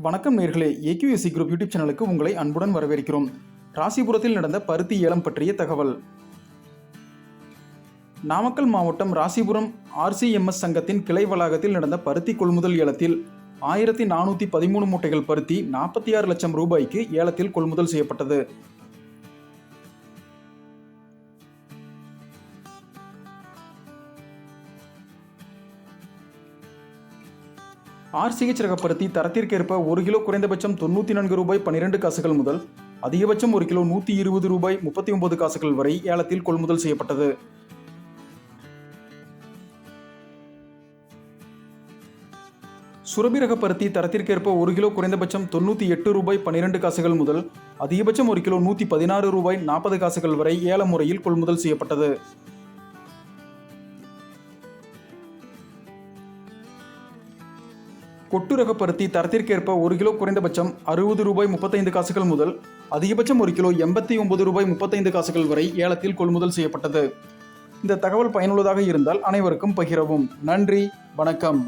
வணக்கம் நேர்களே, AQSC group YouTube சேனலுக்கு உங்களை அன்புடன் வரவேற்கிறோம். ராசிபுரத்தில் நடந்த பருத்தி ஏலம் பற்றிய தகவல். நாமக்கல் மாவட்டம் ராசிபுரம் RCMS சங்கத்தின் கிளை வளாகத்தில் நடந்த பருத்தி கொள்முதல் ஏலத்தில் 1413 மூட்டைகள் பருத்தி 46 லட்சம் ரூபாய்க்கு ஏலத்தில் கொள்முதல் செய்யப்பட்டது. RCH ரக பருத்தி தரத்திற்கேற்ப 1 கிலோ குறைந்தபட்சம் 94 ரூபாய் 12 காசுகள் முதல் அதிகபட்சம் 1 கிலோ 120 ரூபாய் 39 காசுகள் வரை ஏலத்தில் கொள்முதல் செய்யப்பட்டது. சுரபி ரக பருத்தி தரத்திற்கேற்ப 1 கிலோ குறைந்தபட்சம் 98 ரூபாய் 12 காசுகள் முதல் அதிகபட்சம் 1 கிலோ 116 ரூபாய் 40 காசுகள் வரை ஏல முறையில் கொள்முதல் செய்யப்பட்டது. கொட்டு ரக பருத்தி தரத்திற்கேற்ப 1 கிலோ குறைந்தபட்சம் 60 ரூபாய் 35 காசுகள் முதல் அதிகபட்சம் 1 கிலோ 89 ரூபாய் 35 காசுகள் வரை ஏலத்தில் கொள்முதல் செய்யப்பட்டது. இந்த தகவல் பயனுள்ளதாக இருந்தால் அனைவருக்கும் பகிரவும். நன்றி, வணக்கம்.